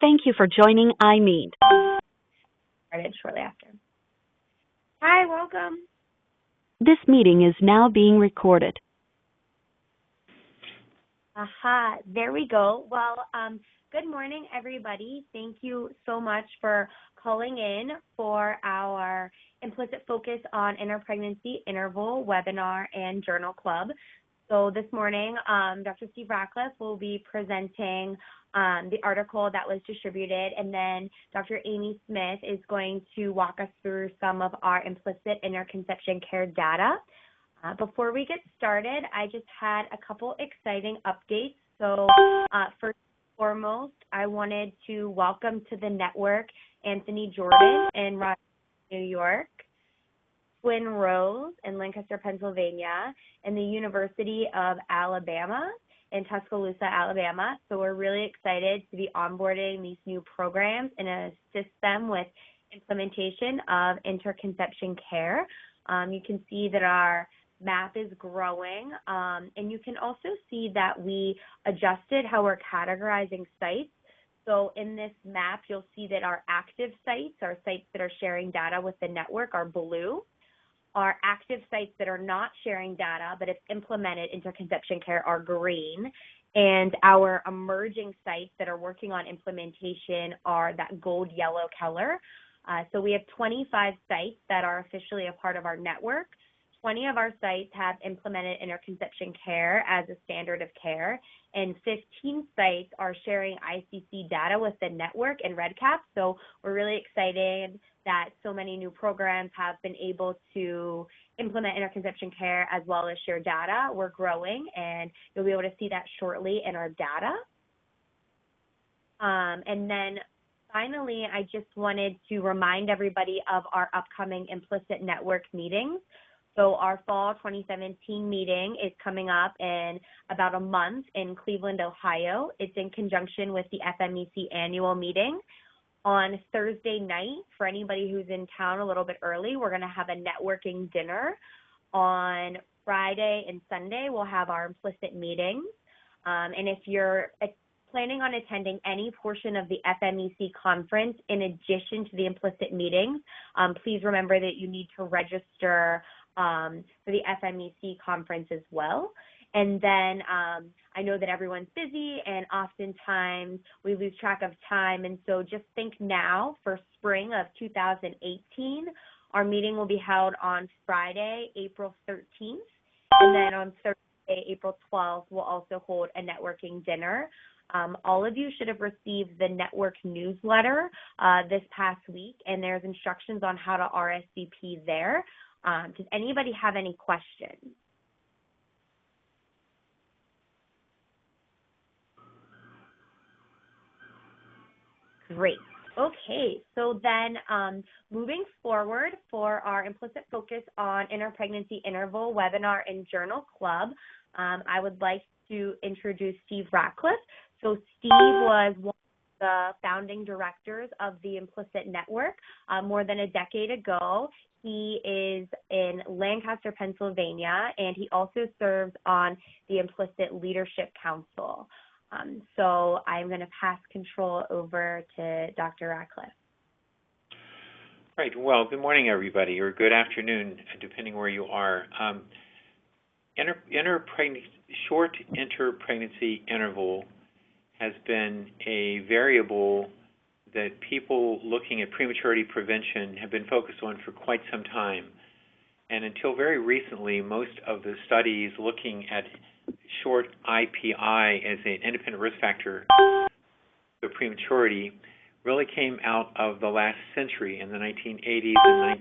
Thank you for joining iMeet. Started shortly after. Hi, welcome. This meeting is now being recorded. Aha, there we go. Well, good morning, everybody. Thank you so much for calling in for our Implicit Focus on Interpregnancy Interval webinar and journal club. So this morning, Dr. Steve Ratcliffe will be presenting the article that was distributed, and then Dr. Amy Smith is going to walk us through some of our implicit interconception care data. Before we get started, I just had a couple exciting updates. So first and foremost, I wanted to welcome to the network Anthony Jordan in Rochester, New York, Twin Rose in Lancaster, Pennsylvania, and the University of Alabama in Tuscaloosa, Alabama. So we're really excited to be onboarding these new programs and assist them with implementation of interconception care. You can see that our map is growing, and you can also see that we adjusted how we're categorizing sites. So in this map, you'll see that our active sites, our sites that are sharing data with the network, are blue. Our active sites that are not sharing data, but it's implemented interconception care, are green. And our emerging sites that are working on implementation are that gold yellow color. So we have 25 sites that are officially a part of our network. 20 of our sites have implemented interconception care as a standard of care, and 15 sites are sharing ICC data with the network and REDCap. So we're really excited that so many new programs have been able to implement interconception care as well as share data. We're growing, and you'll be able to see that shortly in our data. And then finally, I just wanted to remind everybody of our upcoming Implicit Network meetings. So our fall 2017 meeting is coming up in about a month in Cleveland, Ohio. It's in conjunction with the FMEC annual meeting. On Thursday night, for anybody who's in town a little bit early, we're going to have a networking dinner. On Friday and Sunday, we'll have our implicit meetings. And if you're planning on attending any portion of the FMEC conference in addition to the implicit meetings, please remember that you need to register for the FMEC conference as well. And then I know that everyone's busy, and oftentimes we lose track of time. And so just think now for spring of 2018, our meeting will be held on Friday, April 13th. And then on Thursday, April 12th, we'll also hold a networking dinner. All of you should have received the network newsletter this past week, and there's instructions on how to RSVP there. Does anybody have any questions? Great. Okay, so then moving forward for our Implicit Focus on Interpregnancy Interval webinar and journal club, I would like to introduce Steve Ratcliffe. So Steve was one of the founding directors of the Implicit Network more than a decade ago. He is in Lancaster, Pennsylvania, and he also serves on the Implicit Leadership Council. So I'm going to pass control over to Dr. Ratcliffe. Right. Well, good morning, everybody, or good afternoon, depending where you are. Short interpregnancy interval has been a variable that people looking at prematurity prevention have been focused on for quite some time. And until very recently, most of the studies looking at short IPI as an independent risk factor for prematurity really came out of the last century in the 1980s and 1990s.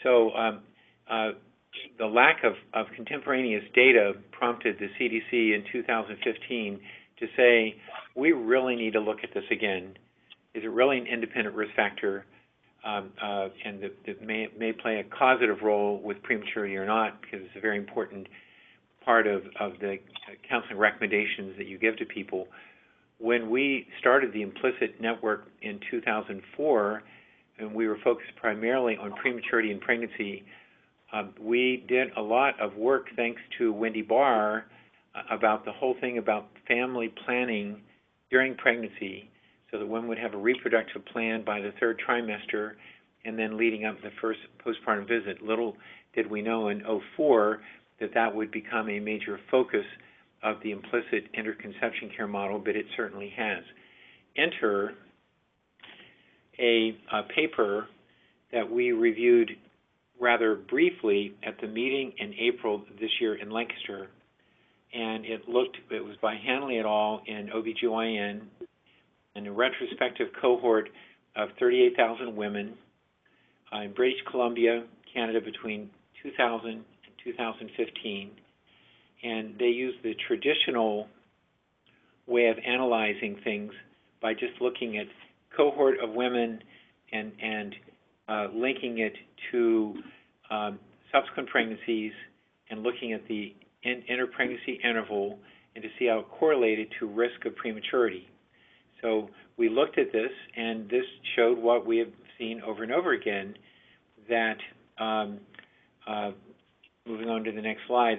So the lack of contemporaneous data prompted the CDC in 2015 to say, we really need to look at this again. Is it really an independent risk factor and that may play a causative role with prematurity or not, because it's a very important part of the counseling recommendations that you give to people. When we started the Implicit Network in 2004, and we were focused primarily on prematurity and pregnancy, we did a lot of work, thanks to Wendy Barr, about the whole thing about family planning during pregnancy, so that women would have a reproductive plan by the 3rd trimester and then leading up to the first postpartum visit. Little did we know in 2004 that that would become a major focus of the implicit interconception care model, but it certainly has. Enter a paper that we reviewed rather briefly at the meeting in April this year in Lancaster, and it was by Hanley et al. In OBGYN, and a retrospective cohort of 38,000 women in British Columbia, Canada, between 2000 and 2015. And they used the traditional way of analyzing things by just looking at cohort of women and linking it to subsequent pregnancies and looking at the interpregnancy interval and to see how it correlated to risk of prematurity. So we looked at this, and this showed what we have seen over and over again, that, moving on to the next slide,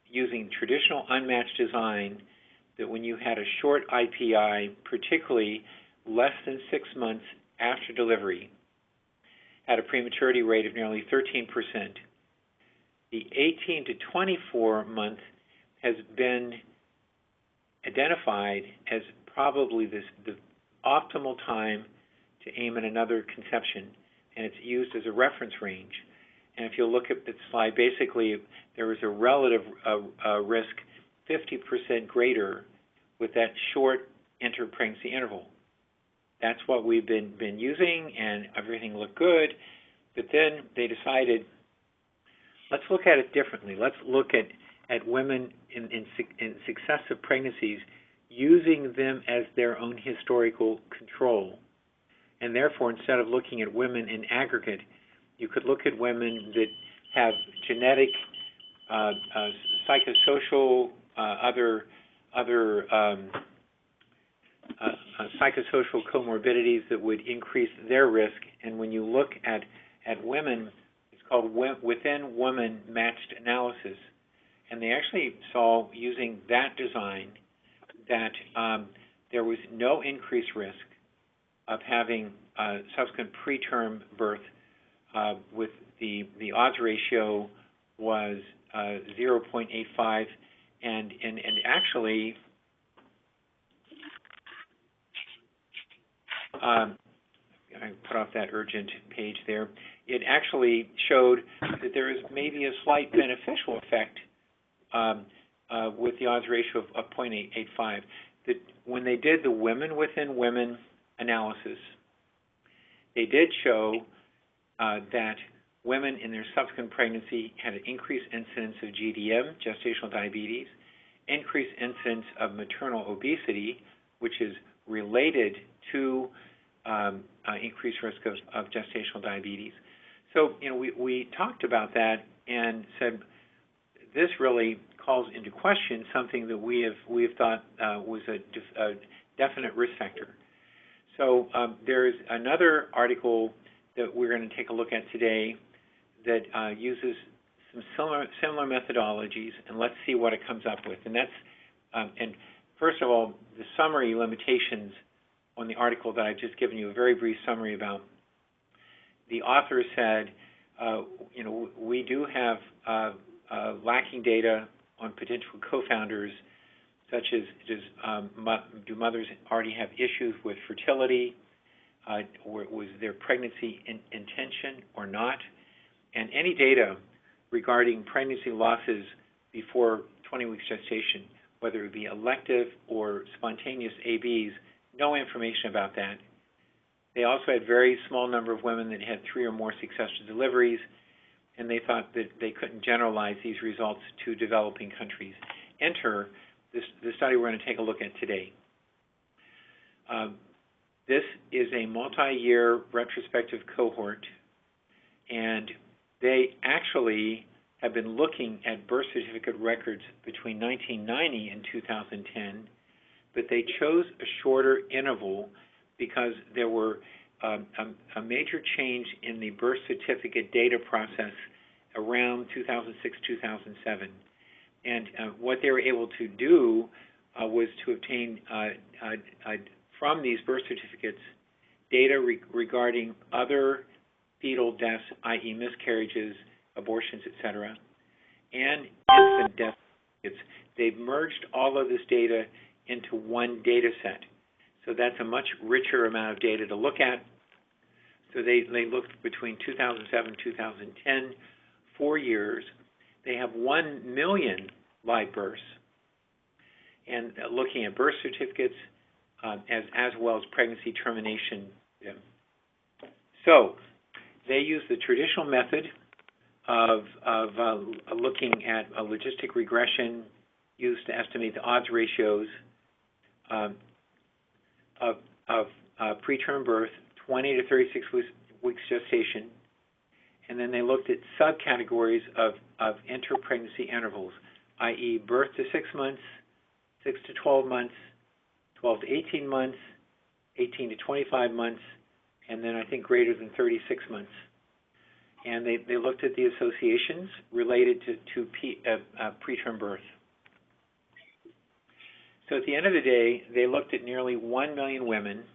using traditional unmatched design, that when you had a short IPI, particularly less than 6 months after delivery, had a prematurity rate of nearly 13%. The 18 to 24 month has been identified as probably the optimal time to aim at another conception, and it's used as a reference range. And if you look at the slide, basically there was a relative risk 50% greater with that short interpregnancy interval. That's what we've been using, and everything looked good. But then they decided, let's look at it differently. Let's look at women in successive pregnancies, using them as their own historical control. And therefore, instead of looking at women in aggregate, you could look at women that have genetic, psychosocial, other psychosocial comorbidities that would increase their risk. And when you look at women, it's called within women matched analysis. And they actually saw, using that design, that there was no increased risk of having subsequent preterm birth. With the odds ratio was 0.85, and actually I put off that urgent page there. It actually showed that there is maybe a slight beneficial effect with the odds ratio of 0.885. That when they did the women within women analysis, they did show that women in their subsequent pregnancy had an increased incidence of GDM, gestational diabetes, increased incidence of maternal obesity, which is related to increased risk of gestational diabetes. So, we talked about that and said this really calls into question something that we have thought was a definite risk factor. So there's another article that we're going to take a look at today that uses some similar methodologies, and let's see what it comes up with. And that's and first of all, the summary limitations on the article that I've just given you a very brief summary about. The author said, we do have lacking data on potential co-founders, such as do mothers already have issues with fertility, was their pregnancy intention or not, and any data regarding pregnancy losses before 20 weeks gestation, whether it be elective or spontaneous ABs, no information about that. They also had very small number of women that had 3 or more successful deliveries, and they thought that they couldn't generalize these results to developing countries. Enter the study we're going to take a look at today. This is a multi-year retrospective cohort, and they actually have been looking at birth certificate records between 1990 and 2010, but they chose a shorter interval because there were a major change in the birth certificate data process around 2006, 2007. And what they were able to do was to obtain from these birth certificates data regarding other fetal deaths, i.e. miscarriages, abortions, etc., and infant death certificates. They've merged all of this data into one data set. So that's a much richer amount of data to look at. So they looked between 2007 and 2010, 4 years. They have 1 million live births, and looking at birth certificates as well as pregnancy termination. So they use the traditional method of looking at a logistic regression used to estimate the odds ratios of preterm birth, 20 to 36 weeks gestation, and then they looked at subcategories of interpregnancy intervals, i.e. birth to 6 months, 6 to 12 months, 12 to 18 months, 18 to 25 months, and then I think greater than 36 months. And they looked at the associations related to preterm birth. So at the end of the day, they looked at nearly 1 million women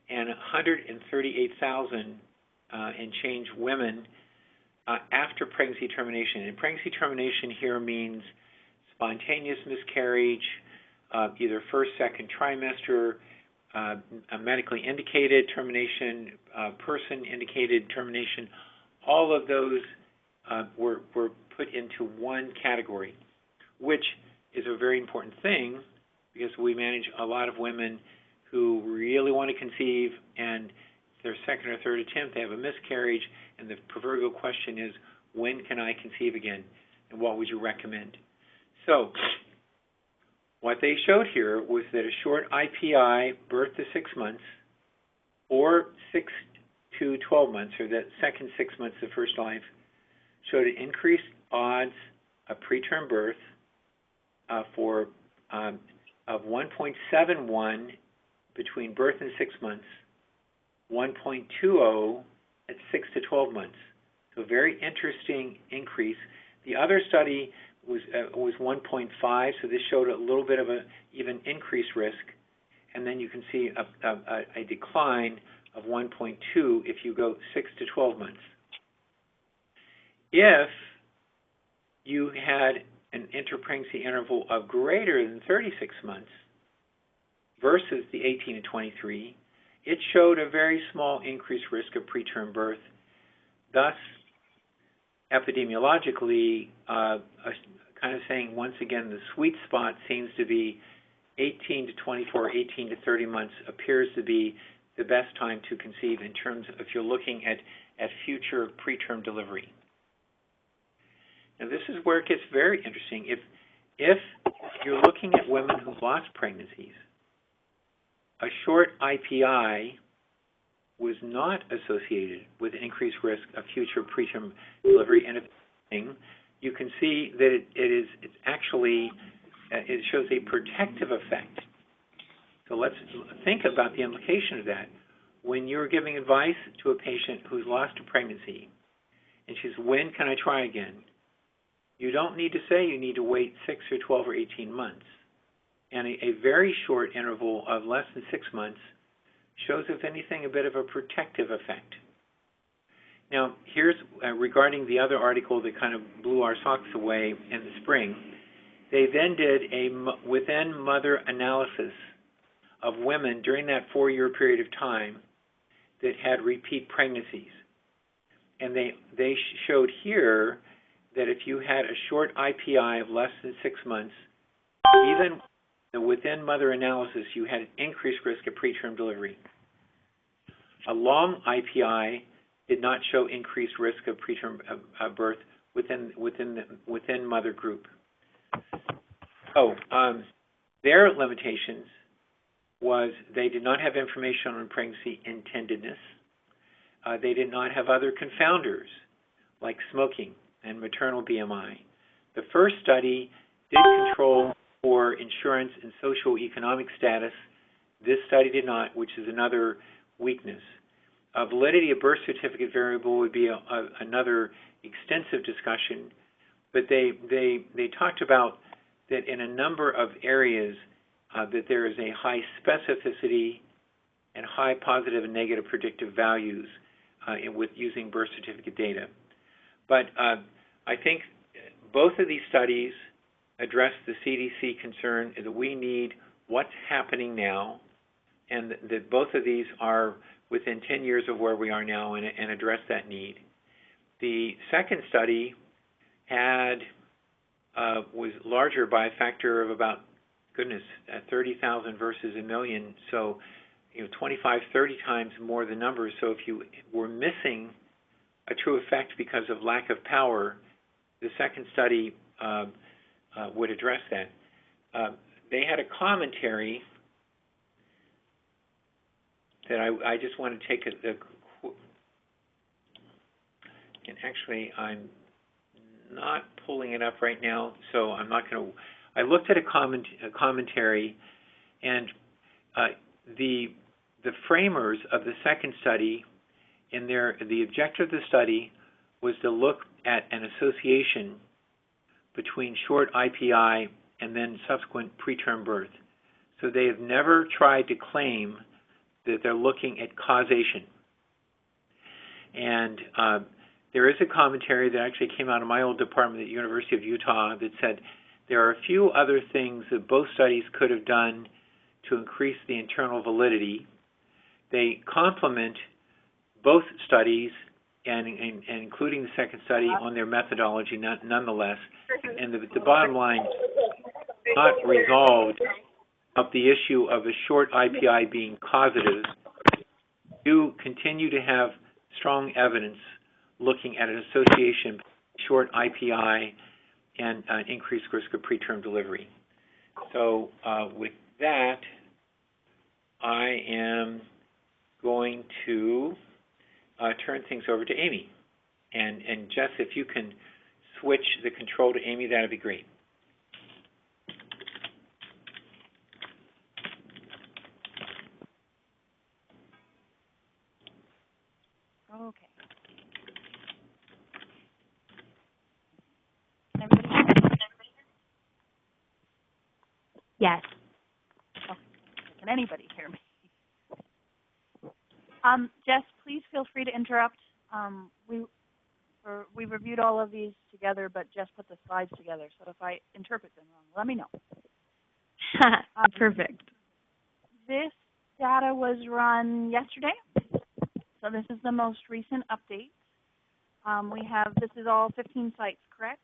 and 138,000 and change women after pregnancy termination. And pregnancy termination here means spontaneous miscarriage, either first, second trimester, a medically indicated termination, person-indicated termination. All of those were put into one category, which is a very important thing because we manage a lot of women who really want to conceive, and their second or third attempt, they have a miscarriage, and the proverbial question is, when can I conceive again, and what would you recommend? So what they showed here was that a short IPI, birth to 6 months, or 6 to 12 months, or that second 6 months of first life, showed an increased odds of preterm birth of 1.71 between birth and 6 months, 1.20 at 6 to 12 months. So very interesting increase. The other study was 1.5, so this showed a little bit of a even increased risk, and then you can see a decline of 1.2 if you go 6 to 12 months. If you had an interpregnancy interval of greater than 36 months versus the 18 to 23, it showed a very small increased risk of preterm birth. Thus, epidemiologically, kind of saying once again the sweet spot seems to be 18 to 24, 18 to 30 months appears to be the best time to conceive in terms of if you're looking at future preterm delivery. Now this is where it gets very interesting. If you're looking at women who lost pregnancies, a short IPI was not associated with increased risk of future preterm delivery, and if anything, you can see that it shows a protective effect. So let's think about the implication of that. When you're giving advice to a patient who's lost a pregnancy, and she says, when can I try again? You don't need to say you need to wait 6 or 12 or 18 months. And a very short interval of less than 6 months shows, if anything, a bit of a protective effect. Now, here's regarding the other article that kind of blew our socks away in the spring. They then did a within-mother analysis of women during that 4-year period of time that had repeat pregnancies. And they showed here that if you had a short IPI of less than 6 months, even the within-mother analysis, you had an increased risk of preterm delivery. A long IPI did not show increased risk of preterm birth within mother group. Their limitations was they did not have information on pregnancy intendedness. They did not have other confounders like smoking and maternal BMI. The first study did control for insurance and socioeconomic status. This study did not, which is another weakness. Validity of birth certificate variable would be another extensive discussion, but they talked about that in a number of areas that there is a high specificity and high positive and negative predictive values with using birth certificate data. But I think both of these studies address the CDC concern that we need what's happening now, and that both of these are within 10 years of where we are now and address that need. The second study was larger by a factor of about, 30,000 versus a million, so 25, 30 times more the numbers. So if you were missing a true effect because of lack of power, the second study would address that. They had a commentary that I just want to take and actually I'm not pulling it up right now, so I'm not going to. I looked at a commentary, and the framers of the second study, the objective of the study was to look at an association between short IPI and then subsequent preterm birth. So they have never tried to claim that they're looking at causation. And there is a commentary that actually came out of my old department at the University of Utah that said there are a few other things that both studies could have done to increase the internal validity. They complement both studies and including the second study on their methodology nonetheless. And the bottom line, not resolved of the issue of a short IPI being causative, do continue to have strong evidence looking at an association between short IPI and an increased risk of preterm delivery. So with that, I am going to turn things over to Amy. And Jess, if you can switch the control to Amy, that would be great. Okay. Yes. Okay. Can anybody hear me? Jess, please feel free to interrupt. We reviewed all of these together, but Jess put the slides together. So if I interpret them wrong, let me know. Perfect. This data was run yesterday, so this is the most recent update. This is all 15 sites, correct,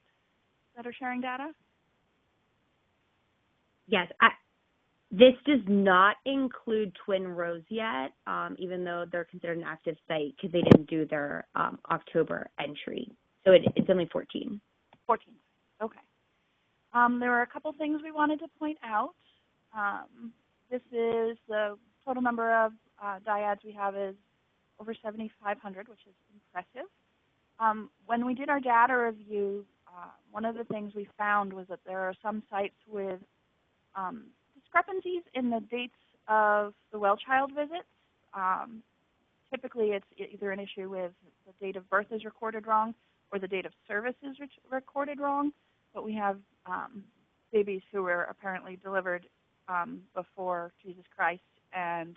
that are sharing data? Yes. This does not include Twin Rose yet, even though they're considered an active site because they didn't do their October entry. So it's only 14. 14. Okay. There were a couple things we wanted to point out. This is the total number of dyads we have is over 7,500, which is impressive. When we did our data review, one of the things we found was that there are some sites with discrepancies in the dates of the well-child visits. Typically, it's either an issue with the date of birth is recorded wrong or the date of service is recorded wrong, but we have babies who were apparently delivered before Jesus Christ and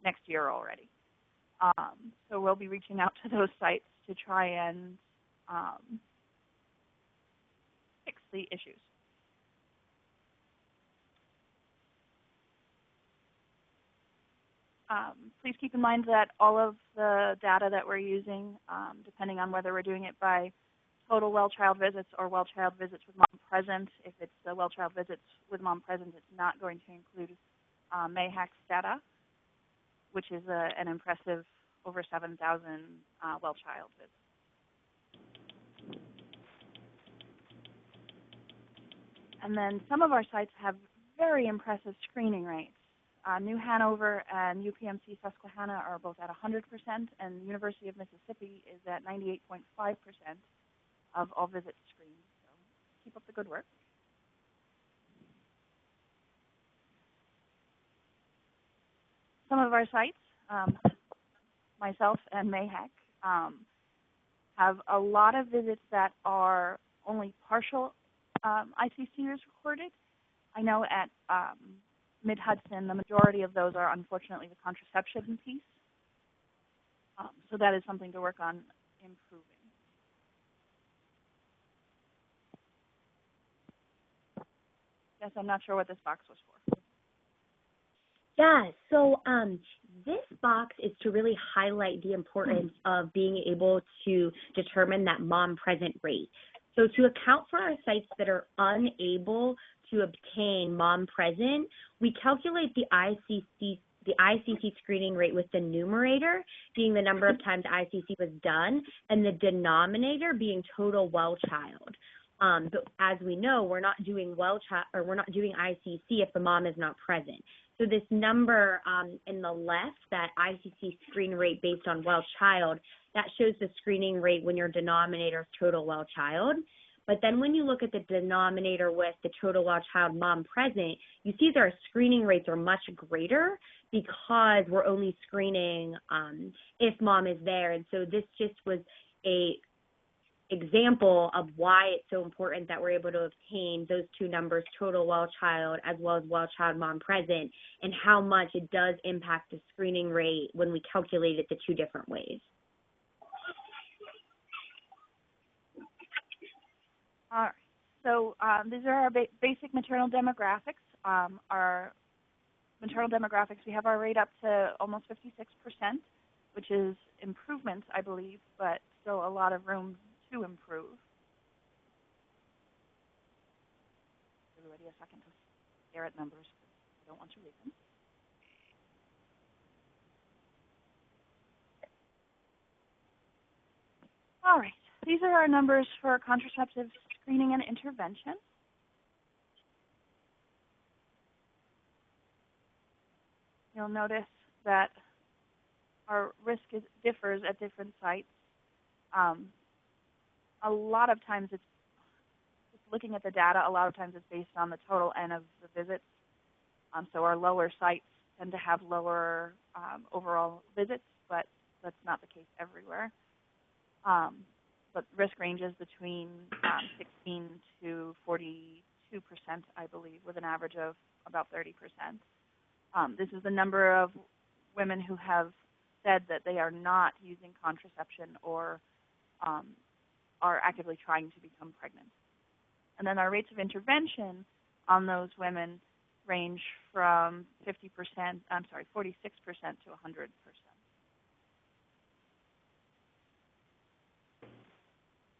next year already. So we'll be reaching out to those sites to try and fix the issues. Please keep in mind that all of the data that we're using, depending on whether we're doing it by total well-child visits or well-child visits with mom present, if it's the well-child visits with mom present, it's not going to include MAHAC's data, which is an impressive over 7,000 well-child visits. And then some of our sites have very impressive screening rates. New Hanover and UPMC Susquehanna are both at 100%, and University of Mississippi is at 98.5% of all visits screened. So keep up the good work. Some of our sites, myself and MAHAC, have a lot of visits that are only partial ICCs recorded, I know at Mid-Hudson, the majority of those are unfortunately the contraception piece. So that is something to work on improving. Yes, I'm not sure what this box was for. Yeah, so this box is to really highlight the importance of being able to determine that mom present rate. So to account for our sites that are unable to obtain mom present, we calculate the ICC screening rate with the numerator being the number of times ICC was done and the denominator being total well child. But as we know, we're not doing ICC if the mom is not present. So this number in the left, that ICC screen rate based on well child, that shows the screening rate when your denominator is total well child. But then when you look at the denominator with the total well child mom present, you see that our screening rates are much greater because we're only screening if mom is there. And so this just was a example of why it's so important that we're able to obtain those two numbers, total well child as well as well child mom present, and how much it does impact the screening rate when we calculate it the two different ways. All right. So these are our basic maternal demographics. Our maternal demographics, we have our rate up to almost 56%, which is improvement, I believe, but still a lot of room to improve. Everybody a second to stare at numbers. I don't want to read them. All right. These are our numbers for contraceptive screening and intervention. You'll notice that our risk differs at different sites. A lot of times it's just looking at the data, a lot of times it's based on the total N of the visits. So our lower sites tend to have lower overall visits, but that's not the case everywhere. But risk ranges between 16 to 42%, I believe, with an average of about 30%. This is the number of women who have said that they are not using contraception or are actively trying to become pregnant. And then our rates of intervention on those women range from 46% to 100%.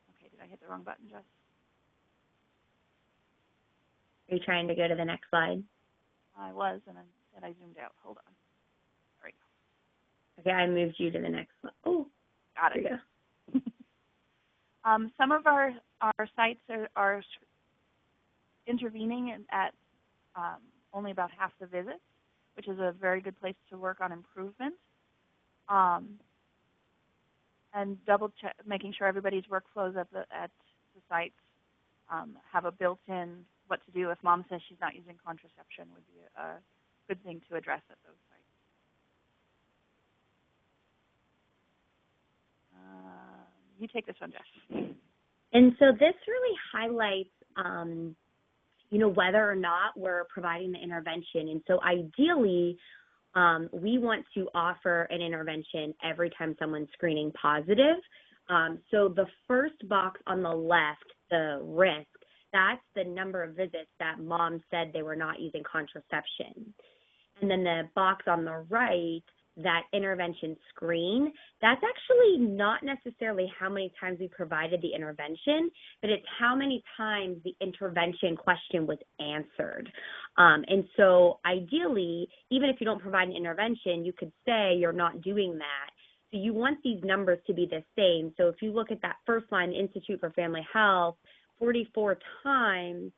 Okay, did I hit the wrong button, Jess? Are you trying to go to the next slide? I was, and then I zoomed out. Hold on. There we Okay, go. I moved you to the next slide. Oh, got it. There you go. Some of our sites are intervening at only about half the visits, which is a very good place to work on improvement. And double check, making sure everybody's workflows at the sites have a built-in what to do if mom says she's not using contraception would be a good thing to address at those sites. You take this one, Jess. And so this really highlights, whether or not we're providing the intervention. And so ideally, we want to offer an intervention every time someone's screening positive. So the first box on the left, the risk, that's the number of visits that mom said they were not using contraception. And then the box on the right, that intervention screen, that's actually not necessarily how many times we provided the intervention, but it's how many times the intervention question was answered. And so ideally, even if you don't provide an intervention, you could say you're not doing that. So you want these numbers to be the same. So if you look at that first line, Institute for Family Health, 44 times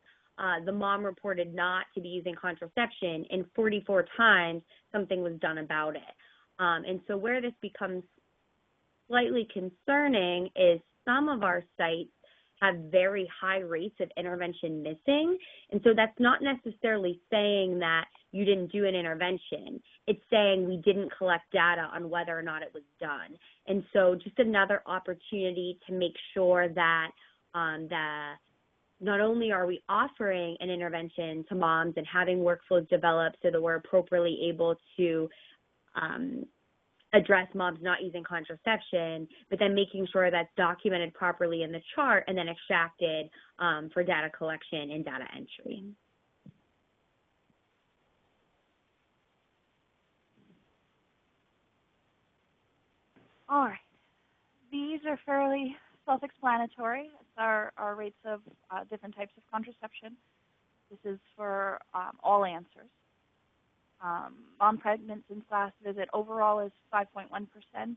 the mom reported not to be using contraception, and 44 times something was done about it. And so where this becomes slightly concerning is some of our sites have very high rates of intervention missing. And so that's not necessarily saying that you didn't do an intervention. It's saying we didn't collect data on whether or not it was done. And so just another opportunity to make sure that not only are we offering an intervention to moms and having workflows developed so that we're appropriately able to address moms not using contraception, but then making sure that's documented properly in the chart and then extracted for data collection and data entry. All right. These are fairly self-explanatory. It's our rates of different types of contraception. This is for all answers. Mom pregnant since last visit overall is 5.1%. We're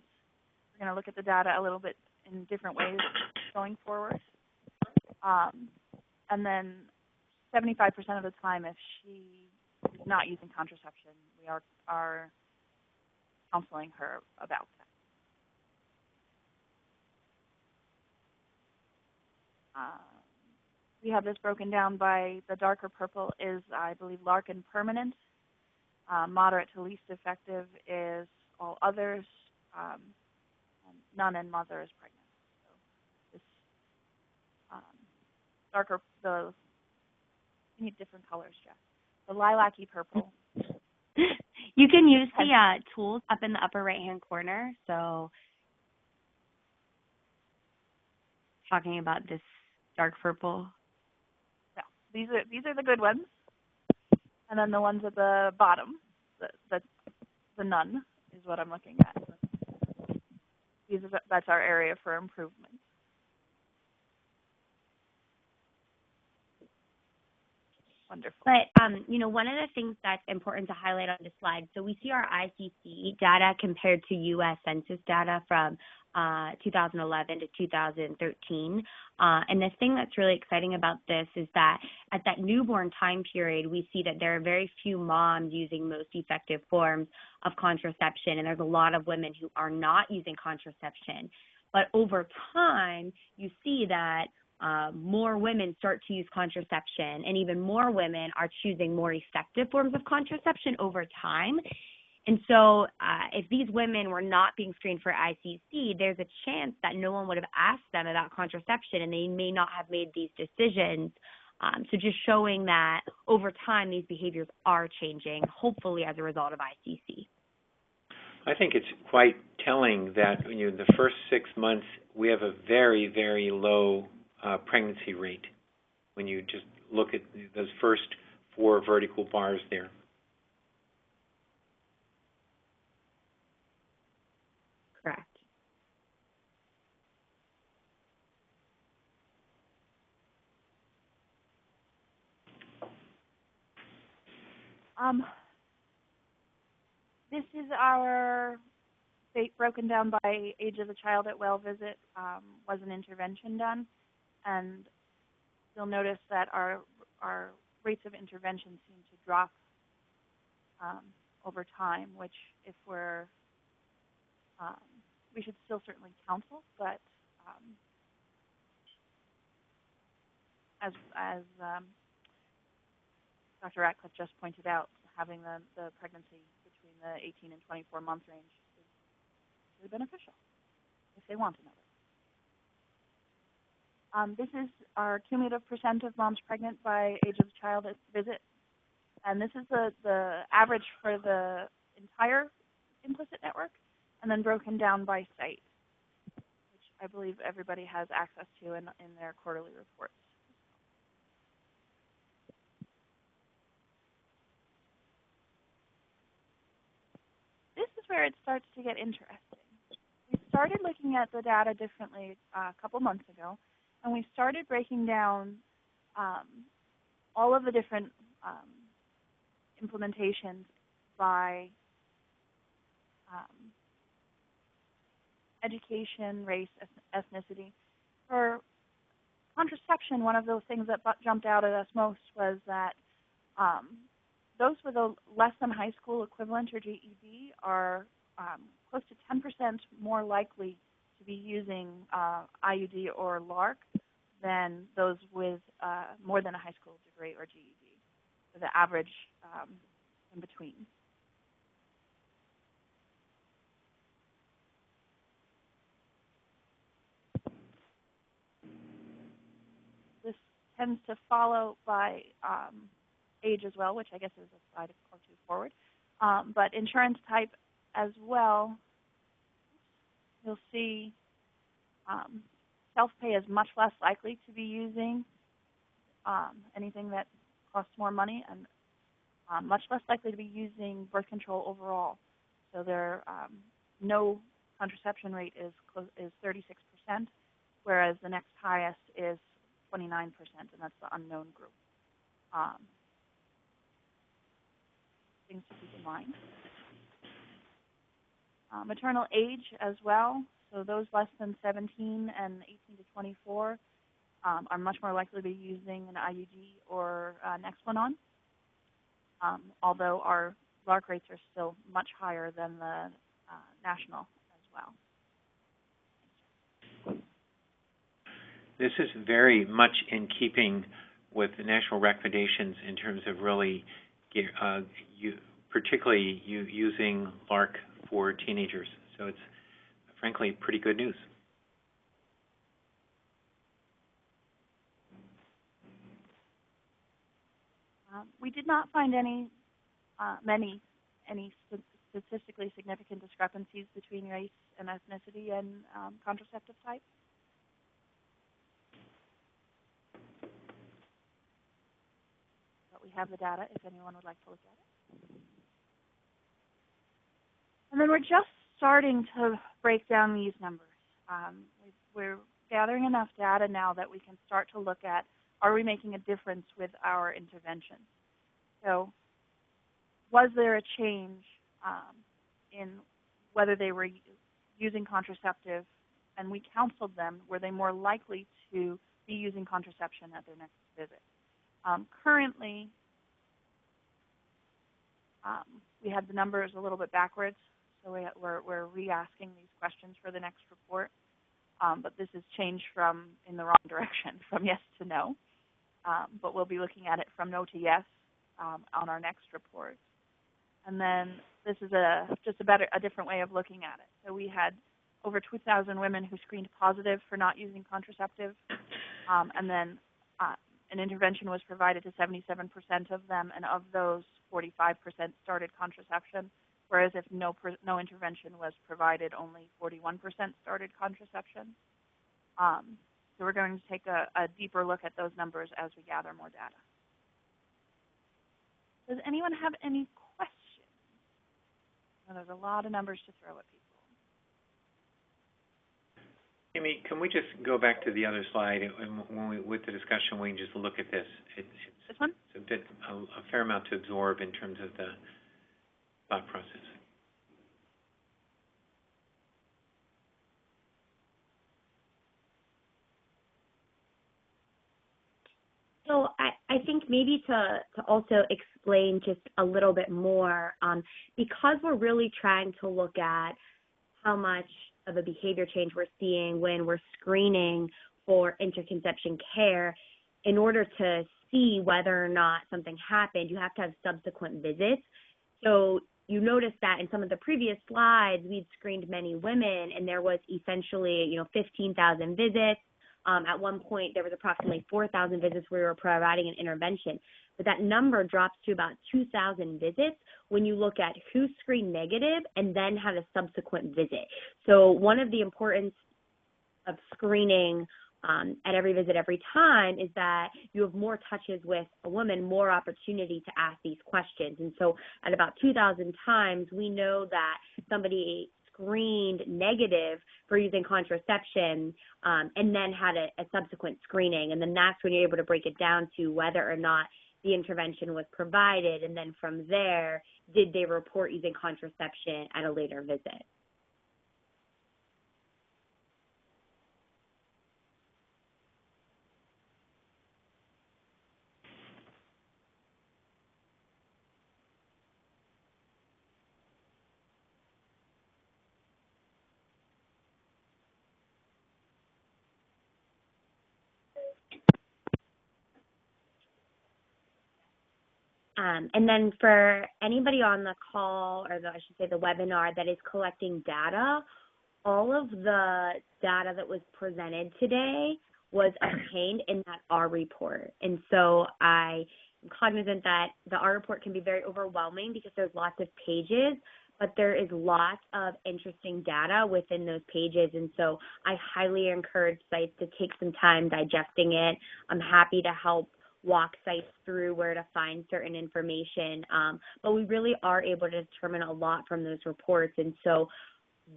going to look at the data a little bit in different ways going forward. And then 75% of the time, if she is not using contraception, we are counseling her about that. We have this broken down by the darker purple is, I believe, LARC and permanent. Moderate to least effective is all others. And none and mother is pregnant. So this darker, you need different colors, Jeff. The lilac-y purple. You can use the tools up in the upper right-hand corner. So talking about this dark purple. Yeah, these are the good ones. And then the ones at the bottom, the none is what I'm looking at. That's our area for improvement. Wonderful. But, one of the things that's important to highlight on this slide, so we see our ICC data compared to U.S. Census data from 2011 to 2013. And the thing that's really exciting about this is that at that newborn time period, we see that there are very few moms using most effective forms of contraception, and there's a lot of women who are not using contraception. But over time, you see that more women start to use contraception, and even more women are choosing more effective forms of contraception over time. And so if these women were not being screened for ICC, there's a chance that no one would have asked them about contraception, and they may not have made these decisions. So just showing that over time, these behaviors are changing, hopefully as a result of ICC. I think it's quite telling that the first 6 months, we have a very, very low pregnancy rate when you just look at those first 4 vertical bars there. Correct. This is our state broken down by age of the child at well visit. Was an intervention done? And you'll notice that our rates of intervention seem to drop over time, which if we're, we should still certainly counsel, but as Dr. Ratcliffe just pointed out, having the pregnancy between the 18 and 24-month range is really beneficial if they want another. This is our cumulative % of moms pregnant by age of child at visit. And this is the average for the entire implicit network, and then broken down by site, which I believe everybody has access to in their quarterly reports. This is where it starts to get interesting. We started looking at the data differently a couple months ago, and we started breaking down all of the different implementations by education, race, ethnicity. For contraception, one of those things that jumped out at us most was that those with a less than high school equivalent or GED are close to 10% more likely to be using IUD or LARC than those with more than a high school degree or GED, so the average in between. This tends to follow by age as well, which I guess is a slide or two forward. But insurance type as well, you'll see self-pay is much less likely to be using anything that costs more money, and much less likely to be using birth control overall. So their no contraception rate is 36%, whereas the next highest is 29%, and that's the unknown group. Things to keep in mind. Maternal age as well. So those less than 17 and 18 to 24 are much more likely to be using an IUD or Nexplanon, although our LARC rates are still much higher than the national as well. This is very much in keeping with the national recommendations in terms of really, particularly using LARC for teenagers. So it's frankly pretty good news. We did not find any statistically significant discrepancies between race and ethnicity and contraceptive type. But we have the data if anyone would like to look at it. And then we're just starting to break down these numbers. We're gathering enough data now that we can start to look at, are we making a difference with our intervention? So was there a change in whether they were using contraceptive, and we counseled them, were they more likely to be using contraception at their next visit? Currently, we had the numbers a little bit backwards, so we're re-asking these questions for the next report. But this has changed from in the wrong direction, from yes to no. But we'll be looking at it from no to yes on our next report. And then this is just a different way of looking at it. So we had over 2,000 women who screened positive for not using contraceptive, and then an intervention was provided to 77% of them, and of those, 45% started contraception, whereas if no intervention was provided, only 41% started contraception. So we're going to take a deeper look at those numbers as we gather more data. Does anyone have any questions? Well, there's a lot of numbers to throw at people. Amy, can we just go back to the other slide, and with the discussion, we can just look at this. This one? It's a fair amount to absorb in terms of the thought process. So I think maybe to also explain just a little bit more, because we're really trying to look at how much of a behavior change we're seeing when we're screening for interconception care, in order to see whether or not something happened, you have to have subsequent visits. So you notice that in some of the previous slides, we'd screened many women, and there was essentially, 15,000 visits. At one point, there was approximately 4,000 visits where we were providing an intervention. But that number drops to about 2,000 visits when you look at who screened negative and then had a subsequent visit. So one of the importance of screening at every visit every time is that you have more touches with a woman, more opportunity to ask these questions. And so at about 2,000 times, we know that somebody screened negative for using contraception and then had a subsequent screening. And then that's when you're able to break it down to whether or not the intervention was provided. And then from there, did they report using contraception at a later visit? And then for anybody on the call, or I should say the webinar, that is collecting data, all of the data that was presented today was obtained in that R report. And so I am cognizant that the R report can be very overwhelming because there's lots of pages, but there is lots of interesting data within those pages. And so I highly encourage sites to take some time digesting it. I'm happy to help walk sites through where to find certain information. But we really are able to determine a lot from those reports. And so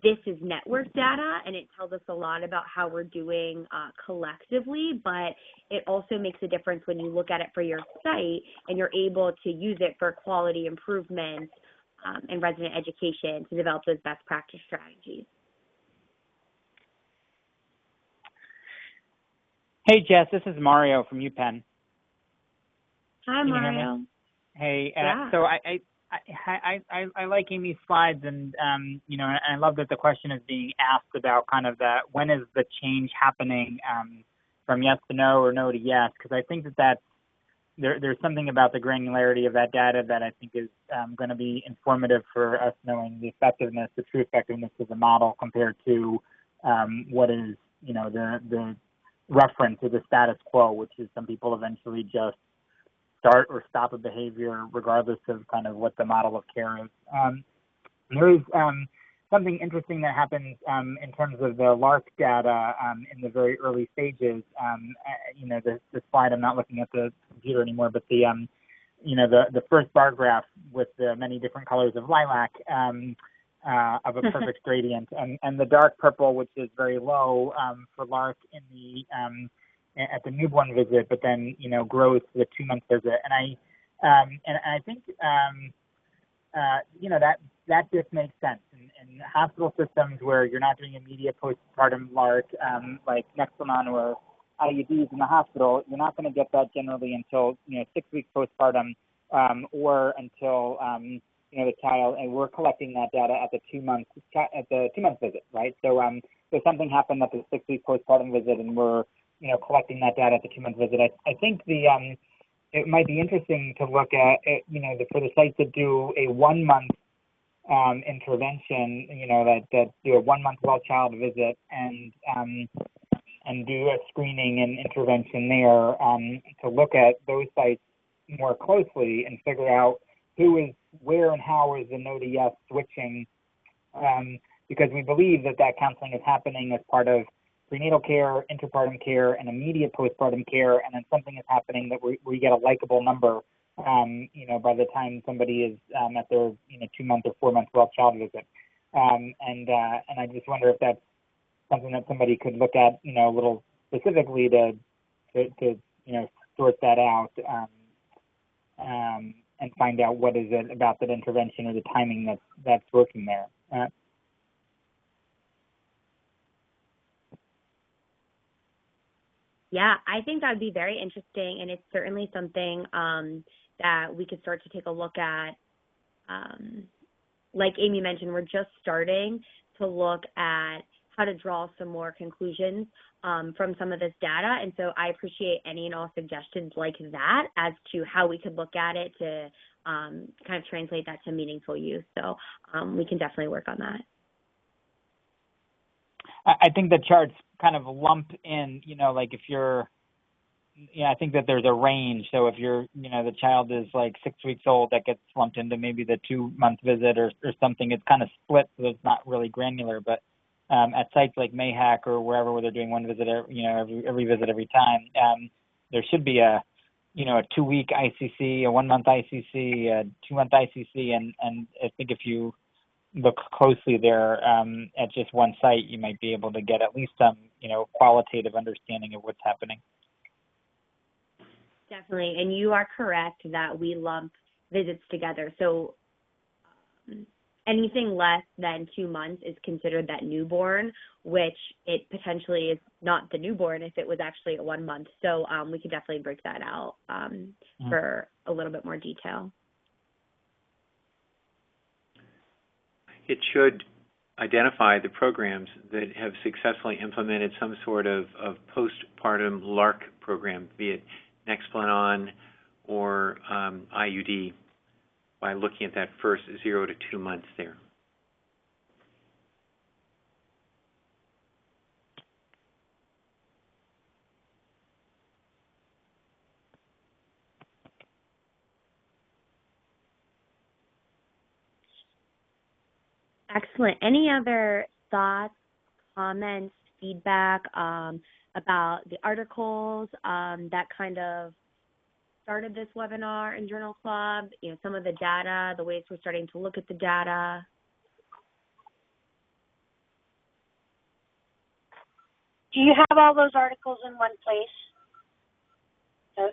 this is network data, and it tells us a lot about how we're doing collectively, but it also makes a difference when you look at it for your site and you're able to use it for quality improvement and resident education to develop those best practice strategies. Hey, Jess, this is Mario from UPenn. Hi, Mario. Hey, yeah. So I like Amy's slides, and you know, and I love that the question is being asked about kind of that, when is the change happening from yes to no or no to yes? Because I think that there's something about the granularity of that data that I think is going to be informative for us knowing the effectiveness, the true effectiveness of the model compared to what is, you know, the reference or the status quo, which is some people eventually just start or stop a behavior regardless of kind of what the model of care is. There is something interesting that happens in terms of the LARC data in the very early stages. You know, the slide, I'm not looking at the computer anymore, but the you know, the first bar graph with the many different colors of lilac of a perfect gradient, and the dark purple, which is very low for LARC in the at the newborn visit, but then, you know, grows to the 2-month visit. And I think you know, that just makes sense in hospital systems where you're not doing immediate postpartum LARC like Nexplanon or IUDs in the hospital. You're not going to get that generally until, you know, 6 weeks postpartum or until you know, the child, and we're collecting that data at the 2-month visit, right? So so something happened at the 6-week postpartum visit, and we're, you know, collecting that data at the 2-month visit. I think it might be interesting to look at, you know, for the sites that do a 1-month intervention, you know, that do a 1-month well-child visit and do a screening and intervention there, to look at those sites more closely and figure out who is where and how is the no to yes switching, because we believe that counseling is happening as part of prenatal care, interpartum care, and immediate postpartum care, and then something is happening that we get a likable number, you know, by the time somebody is at their, you know, 2-month or 4-month well-child visit, and I just wonder if that's something that somebody could look at, you know, a little specifically to you know, sort that out, and find out what is it about that intervention or the timing that's working there. Yeah, I think that would be very interesting, and it's certainly something that we could start to take a look at. Like Amy mentioned, we're just starting to look at how to draw some more conclusions from some of this data, and so I appreciate any and all suggestions like that as to how we could look at it to kind of translate that to meaningful use. So we can definitely work on that. I think the charts kind of lump in, you know, like if you're, I think that there's a range. So if you're, you know, the child is like 6 weeks old, that gets lumped into maybe the 2-month visit or something. It's kind of split, so it's not really granular. But at sites like Mayhack or wherever where they're doing one visit, you know, every visit every time, there should be a, you know, a 2-week ICC, a 1-month ICC, a 2-month ICC, and I think if you look closely there at just one site, you might be able to get at least some, you know, qualitative understanding of what's happening. Definitely, and you are correct that we lump visits together. So anything less than 2 months is considered that newborn, which it potentially is not the newborn if it was actually a 1 month. So we could definitely break that out for a little bit more detail. It should identify the programs that have successfully implemented some sort of postpartum LARC program, be it Nexplanon or IUD, by looking at that first 0 to 2 months there. Excellent. Any other thoughts, comments, feedback about the articles that kind of started this webinar in Journal Club, some of the data, the ways we're starting to look at the data? Do you have all those articles in one place?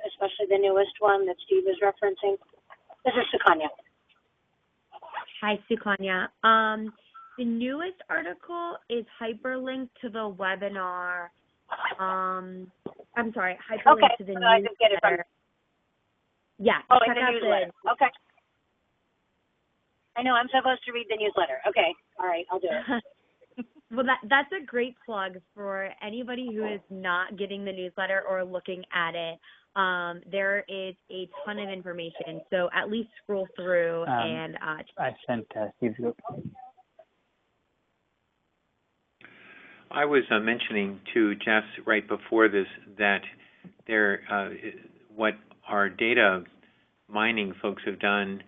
Especially the newest one that Steve is referencing? This is Sukanya. Hi, Sukanya. The newest article is hyperlinked to the webinar. I'm sorry, hyperlinked to the newsletter. I just get it from... Yeah, oh, check in the out newsletter. Okay. I know, I'm supposed to read the newsletter. Okay, all right, I'll do it. Well, that's a great plug for anybody who is not getting the newsletter or looking at it. There is a ton of information, so at least scroll through and. I sent Steve's group. I was mentioning to Jess right before this that what our data mining folks have done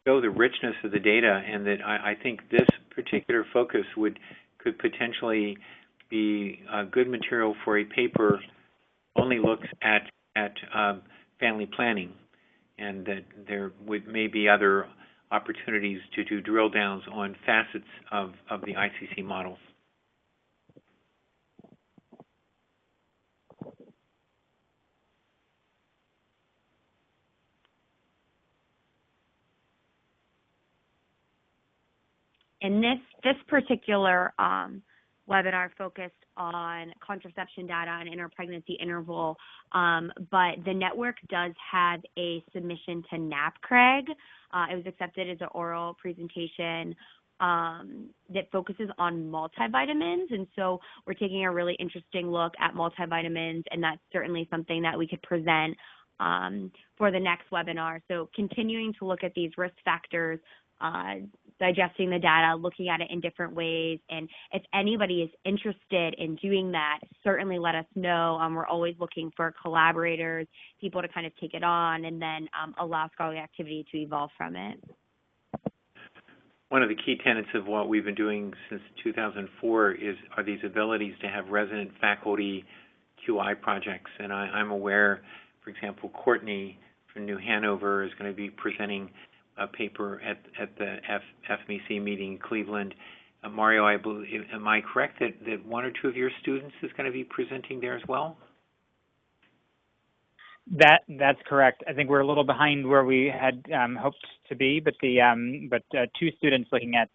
show the richness of the data, and that I think this particular focus could potentially be good material for a paper only looks at family planning, and that there may be other opportunities to do drill downs on facets of the ICC model. And this particular webinar focused on contraception data and interpregnancy interval, but the network does have a submission to NAPCRG. It was accepted as an oral presentation that focuses on multivitamins, and so we're taking a really interesting look at multivitamins, and that's certainly something that we could present for the next webinar. So continuing to look at these risk factors, digesting the data, looking at it in different ways. And if anybody is interested in doing that, certainly let us know. We're always looking for collaborators, people to kind of take it on, and then allow scholarly activity to evolve from it. One of the key tenets of what we've been doing since 2004 are these abilities to have resident faculty QI projects. And I'm aware, for example, Courtney from New Hanover is going to be presenting a paper at the FMEC meeting in Cleveland. Mario, I believe, am I correct that one or two of your students is going to be presenting there as well? That's correct. I think we're a little behind where we had hoped to be, but two students looking at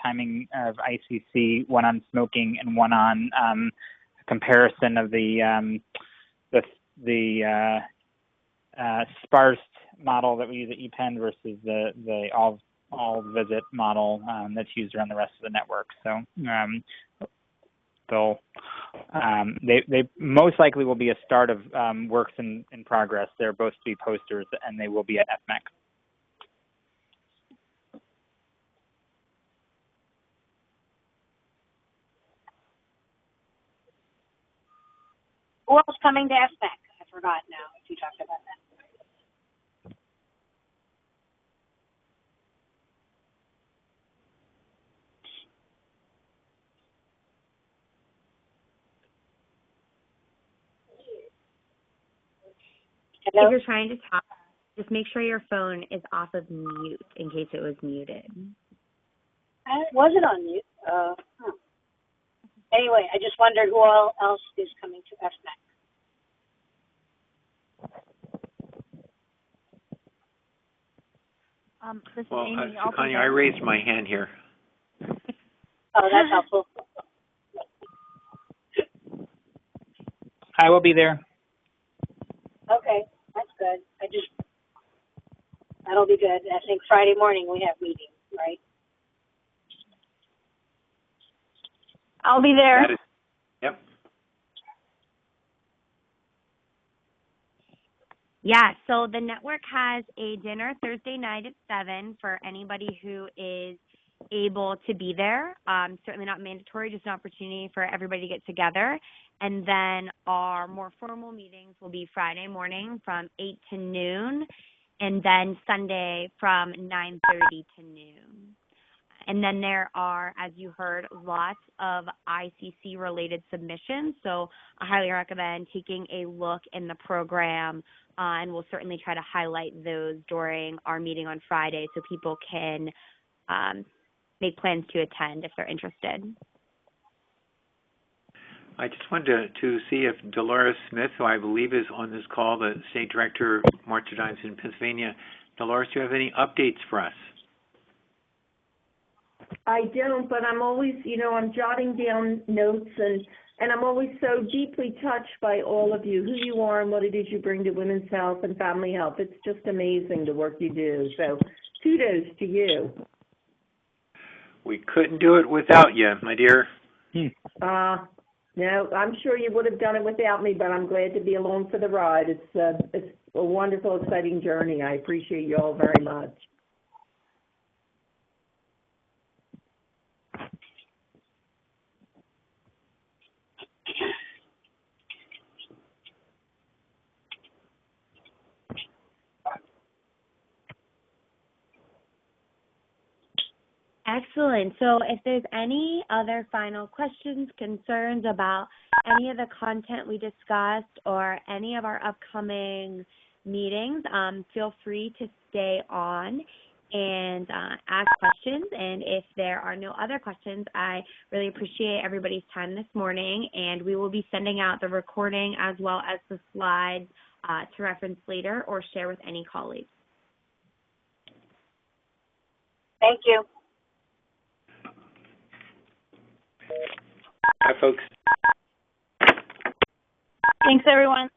timing of ICC, one on smoking and one on comparison of the sparse model that we use at EPEN versus the all visit model that's used around the rest of the network. So they most likely will be a start of works in progress. They're both to be posters, and they will be at FMEC. Who else coming to FMEC? I forgot now if you talked about that. Hello? If you're trying to talk, just make sure your phone is off of mute in case it was muted. Was it on mute? Anyway, I just wondered who all else is coming to FMEC. This is Well, Amy. Sukanya, I raised my hand here. Oh, that's helpful. I will be there. Okay, that's good. That'll be good. I think Friday morning we have meetings, right? I'll be there. Yep. Yeah, so the network has a dinner Thursday night at 7 for anybody who is able to be there. Certainly not mandatory, just an opportunity for everybody to get together. And then our more formal meetings will be Friday morning from 8 to noon, and then Sunday from 9:30 to noon. And then there are, as you heard, lots of ICC-related submissions. So I highly recommend taking a look in the program, and we'll certainly try to highlight those during our meeting on Friday so people can make plans to attend if they're interested. I just wanted to see if Dolores Smith, who I believe is on this call, the State Director, Martyrdines in Pennsylvania. Dolores, do you have any updates for us? I don't, but I'm always, I'm jotting down notes, and I'm always so deeply touched by all of you, who you are and what it is you bring to women's health and family health. It's just amazing the work you do. So kudos to you. We couldn't do it without you, my dear. No, I'm sure you would have done it without me, but I'm glad to be along for the ride. It's a wonderful, exciting journey. I appreciate you all very much. Excellent. So if there's any other final questions, concerns about any of the content we discussed or any of our upcoming meetings, feel free to stay on and ask questions. And if there are no other questions, I really appreciate everybody's time this morning, and we will be sending out the recording as well as the slides to reference later or share with any colleagues. Thank you. Bye, folks. Thanks, everyone.